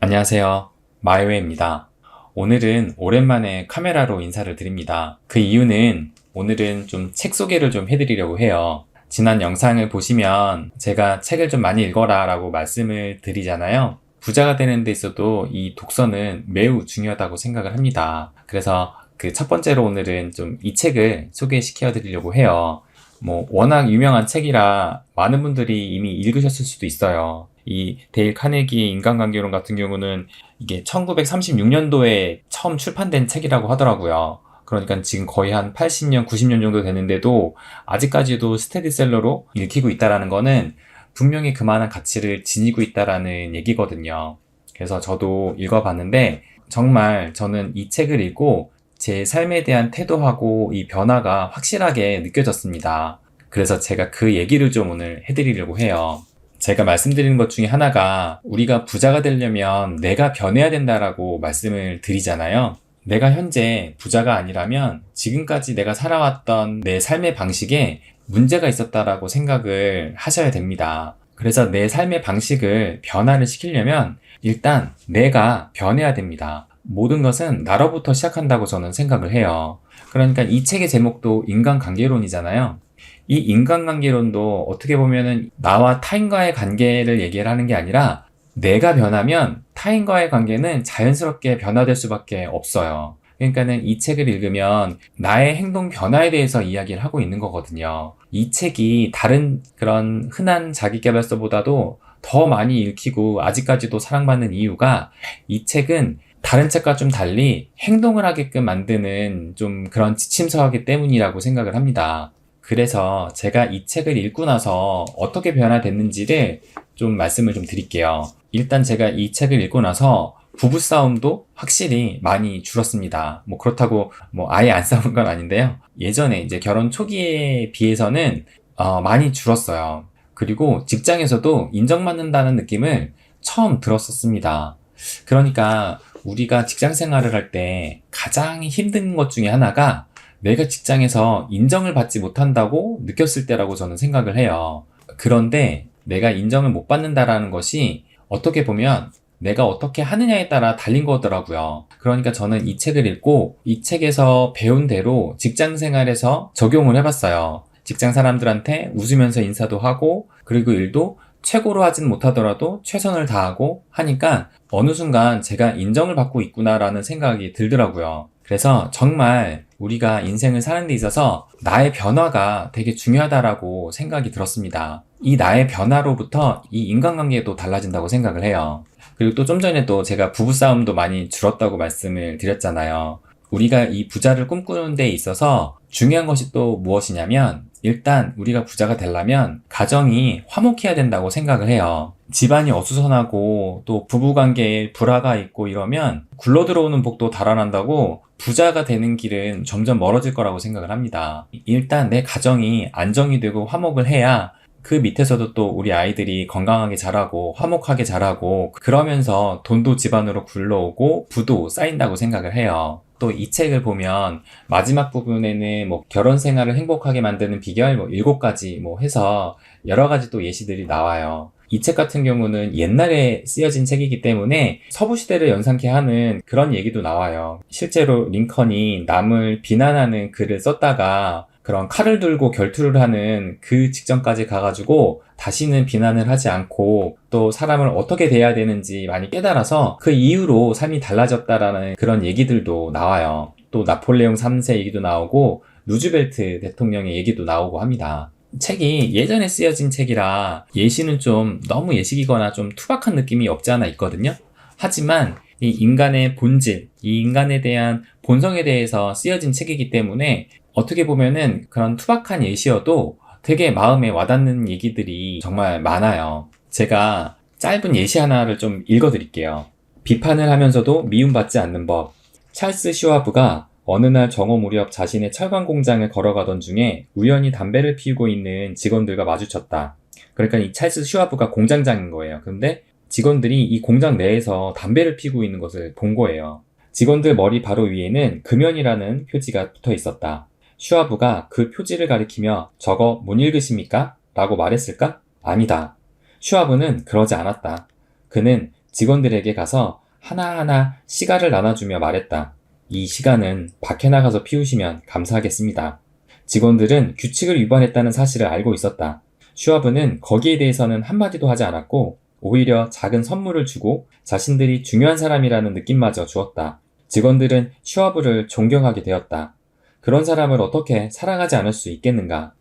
안녕하세요. 마이웨입니다. 오늘은 오랜만에 카메라로 인사를 드립니다. 그 이유는 오늘은 좀 책 소개를 좀 해드리려고 해요. 지난 영상을 보시면 제가 책을 좀 많이 읽어라 라고 말씀을 드리잖아요. 부자가 되는 데 있어도 이 독서는 매우 중요하다고 생각을 합니다. 그래서 그 첫 번째로 오늘은 좀 이 책을 소개시켜 드리려고 해요. 워낙 유명한 책이라 많은 분들이 이미 읽으셨을 수도 있어요. 이 데일 카네기의 인간관계론 같은 경우는 이게 1936년도에 처음 출판된 책이라고 하더라고요. 그러니까 지금 거의 한 80년, 90년 정도 되는데도 아직까지도 스테디셀러로 읽히고 있다라는 거는 분명히 그만한 가치를 지니고 있다라는 얘기거든요. 그래서 저도 읽어봤는데 정말 저는 이 책을 읽고 제 삶에 대한 태도하고 이 변화가 확실하게 느껴졌습니다. 그래서 제가 그 얘기를 좀 오늘 해드리려고 해요. 제가 말씀드리는 것 중에 하나가 우리가 부자가 되려면 내가 변해야 된다라고 말씀을 드리잖아요. 내가 현재 부자가 아니라면 지금까지 내가 살아왔던 내 삶의 방식에 문제가 있었다라고 생각을 하셔야 됩니다. 그래서 내 삶의 방식을 변화를 시키려면 일단 내가 변해야 됩니다. 모든 것은 나로부터 시작한다고 저는 생각을 해요. 그러니까 이 책의 제목도 인간관계론이잖아요. 이 인간관계론도 어떻게 보면은 나와 타인과의 관계를 얘기를 하는 게 아니라 내가 변하면 타인과의 관계는 자연스럽게 변화될 수밖에 없어요. 그러니까는 이 책을 읽으면 나의 행동 변화에 대해서 이야기를 하고 있는 거거든요. 이 책이 다른 그런 흔한 자기계발서보다도 더 많이 읽히고 아직까지도 사랑받는 이유가 이 책은 다른 책과 좀 달리 행동을 하게끔 만드는 좀 그런 지침서이기 때문이라고 생각을 합니다. 그래서 제가 이 책을 읽고 나서 어떻게 변화됐는지를 좀 말씀을 좀 드릴게요. 일단 제가 이 책을 읽고 나서 부부싸움도 확실히 많이 줄었습니다. 그렇다고 아예 안 싸운 건 아닌데요. 예전에 이제 결혼 초기에 비해서는 많이 줄었어요. 그리고 직장에서도 인정받는다는 느낌을 처음 들었었습니다. 그러니까 우리가 직장 생활을 할 때 가장 힘든 것 중에 하나가 내가 직장에서 인정을 받지 못한다고 느꼈을 때라고 저는 생각을 해요. 그런데 내가 인정을 못 받는다라는 것이 어떻게 보면 내가 어떻게 하느냐에 따라 달린 거더라고요. 그러니까 저는 이 책을 읽고 이 책에서 배운 대로 직장 생활에서 적용을 해봤어요. 직장 사람들한테 웃으면서 인사도 하고 그리고 일도 최고로 하진 못하더라도 최선을 다하고 하니까 어느 순간 제가 인정을 받고 있구나라는 생각이 들더라고요. 그래서 정말 우리가 인생을 사는 데 있어서 나의 변화가 되게 중요하다라고 생각이 들었습니다. 이 나의 변화로부터 이 인간관계도 달라진다고 생각을 해요. 그리고 또 좀 전에 또 제가 부부싸움도 많이 줄었다고 말씀을 드렸잖아요. 우리가 이 부자를 꿈꾸는 데 있어서 중요한 것이 또 무엇이냐면 일단 우리가 부자가 되려면 가정이 화목해야 된다고 생각을 해요. 집안이 어수선하고 또 부부관계에 불화가 있고 이러면 굴러들어오는 복도 달아난다고 부자가 되는 길은 점점 멀어질 거라고 생각을 합니다. 일단 내 가정이 안정이 되고 화목을 해야 그 밑에서도 또 우리 아이들이 건강하게 자라고 화목하게 자라고 그러면서 돈도 집안으로 굴러오고 부도 쌓인다고 생각을 해요. 또 이 책을 보면 마지막 부분에는 결혼 생활을 행복하게 만드는 비결 7가지 해서 여러 가지 또 예시들이 나와요. 이 책 같은 경우는 옛날에 쓰여진 책이기 때문에 서부 시대를 연상케 하는 그런 얘기도 나와요. 실제로 링컨이 남을 비난하는 글을 썼다가 그런 칼을 들고 결투를 하는 그 직전까지 가가지고 다시는 비난을 하지 않고 또 사람을 어떻게 대해야 되는지 많이 깨달아서 그 이후로 삶이 달라졌다라는 그런 얘기들도 나와요. 또 나폴레옹 3세 얘기도 나오고 루즈벨트 대통령의 얘기도 나오고 합니다. 책이 예전에 쓰여진 책이라 예시는 좀 너무 예식이거나 좀 투박한 느낌이 없지 않아 있거든요. 하지만 이 인간의 본질, 이 인간에 대한 본성에 대해서 쓰여진 책이기 때문에 어떻게 보면은 그런 투박한 예시여도 되게 마음에 와닿는 얘기들이 정말 많아요. 제가 짧은 예시 하나를 좀 읽어드릴게요. 비판을 하면서도 미움받지 않는 법. 찰스 슈와브가 어느 날 정오 무렵 자신의 철강 공장을 걸어가던 중에 우연히 담배를 피우고 있는 직원들과 마주쳤다. 그러니까 이 찰스 슈와브가 공장장인 거예요. 근데 직원들이 이 공장 내에서 담배를 피우고 있는 것을 본 거예요. 직원들 머리 바로 위에는 금연이라는 표지가 붙어 있었다. 슈와브가 그 표지를 가리키며 저거 못 읽으십니까? 라고 말했을까? 아니다. 슈와브는 그러지 않았다. 그는 직원들에게 가서 하나하나 시간을 나눠주며 말했다. 이 시간은 밖에 나가서 피우시면 감사하겠습니다. 직원들은 규칙을 위반했다는 사실을 알고 있었다. 슈와브는 거기에 대해서는 한마디도 하지 않았고 오히려 작은 선물을 주고 자신들이 중요한 사람이라는 느낌마저 주었다. 직원들은 슈와브를 존경하게 되었다. 그런 사람을 어떻게 사랑하지 않을 수 있겠는가?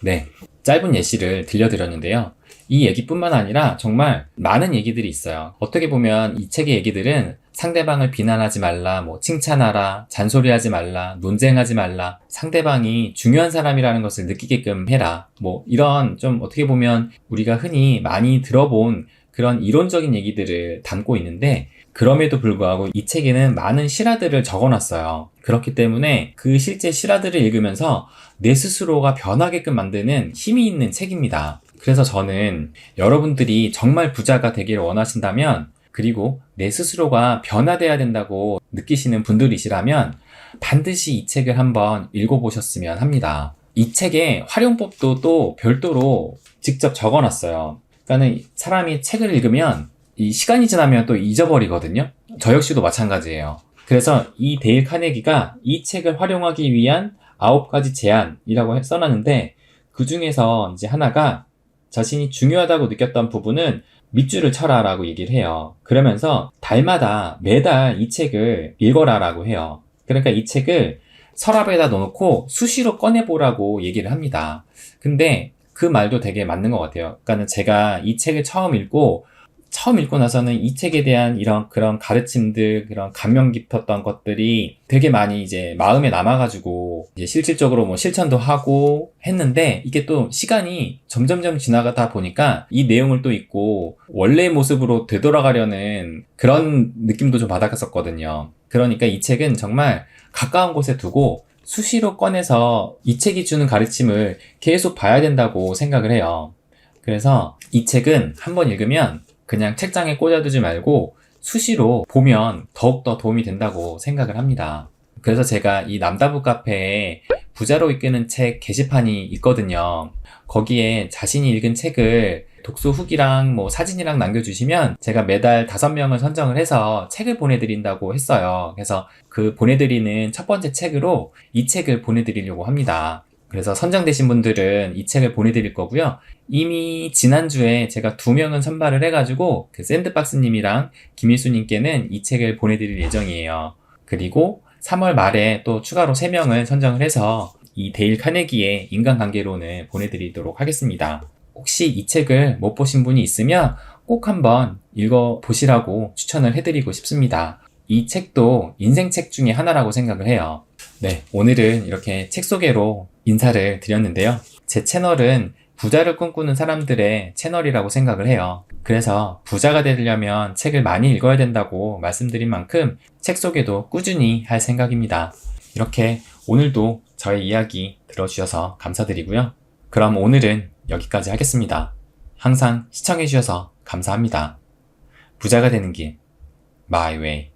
네, 짧은 예시를 들려드렸는데요. 이 얘기뿐만 아니라 정말 많은 얘기들이 있어요. 어떻게 보면 이 책의 얘기들은 상대방을 비난하지 말라, 칭찬하라, 잔소리하지 말라, 논쟁하지 말라, 상대방이 중요한 사람이라는 것을 느끼게끔 해라. 이런 좀 어떻게 보면 우리가 흔히 많이 들어본 그런 이론적인 얘기들을 담고 있는데 그럼에도 불구하고 이 책에는 많은 실화들을 적어놨어요. 그렇기 때문에 그 실제 실화들을 읽으면서 내 스스로가 변하게끔 만드는 힘이 있는 책입니다. 그래서 저는 여러분들이 정말 부자가 되기를 원하신다면 그리고 내 스스로가 변화돼야 된다고 느끼시는 분들이시라면 반드시 이 책을 한번 읽어보셨으면 합니다. 이 책의 활용법도 또 별도로 직접 적어놨어요. 그러니까 사람이 책을 읽으면 이 시간이 지나면 또 잊어버리거든요. 저 역시도 마찬가지예요. 그래서 이 데일 카네기가 이 책을 활용하기 위한 9가지 제안이라고 써놨는데 그 중에서 이제 하나가 자신이 중요하다고 느꼈던 부분은 밑줄을 쳐라 라고 얘기를 해요. 그러면서 달마다 매달 이 책을 읽어라 라고 해요. 그러니까 이 책을 서랍에다 넣어놓고 수시로 꺼내보라고 얘기를 합니다. 근데 그 말도 되게 맞는 것 같아요. 그러니까 제가 이 책을 처음 읽고 나서는 이 책에 대한 그런 가르침들, 그런 감명 깊었던 것들이 되게 많이 이제 마음에 남아가지고 이제 실질적으로 실천도 하고 했는데 이게 또 시간이 점점점 지나가다 보니까 이 내용을 또 읽고 원래의 모습으로 되돌아가려는 그런 느낌도 좀 받았었거든요. 그러니까 이 책은 정말 가까운 곳에 두고 수시로 꺼내서 이 책이 주는 가르침을 계속 봐야 된다고 생각을 해요. 그래서 이 책은 한번 읽으면 그냥 책장에 꽂아두지 말고 수시로 보면 더욱더 도움이 된다고 생각을 합니다. 그래서 제가 이 남다부 카페에 부자로 이끄는 책 게시판이 있거든요. 거기에 자신이 읽은 책을 독서 후기랑 사진이랑 남겨주시면 제가 매달 5명을 선정을 해서 책을 보내드린다고 했어요. 그래서 그 보내드리는 첫 번째 책으로 이 책을 보내드리려고 합니다. 그래서 선정되신 분들은 이 책을 보내드릴 거고요. 이미 지난주에 제가 2명은 선발을 해가지고 그 샌드박스님이랑 김일수님께는 이 책을 보내드릴 예정이에요. 그리고 3월 말에 또 추가로 3명을 선정을 해서 이 데일 카네기의 인간관계론을 보내드리도록 하겠습니다. 혹시 이 책을 못 보신 분이 있으면 꼭 한번 읽어보시라고 추천을 해드리고 싶습니다. 이 책도 인생책 중에 하나라고 생각을 해요. 네, 오늘은 이렇게 책 소개로 인사를 드렸는데요. 제 채널은 부자를 꿈꾸는 사람들의 채널이라고 생각을 해요. 그래서 부자가 되려면 책을 많이 읽어야 된다고 말씀드린 만큼 책 소개도 꾸준히 할 생각입니다. 이렇게 오늘도 저의 이야기 들어주셔서 감사드리고요. 그럼 오늘은 여기까지 하겠습니다. 항상 시청해주셔서 감사합니다. 부자가 되는 길, My Way.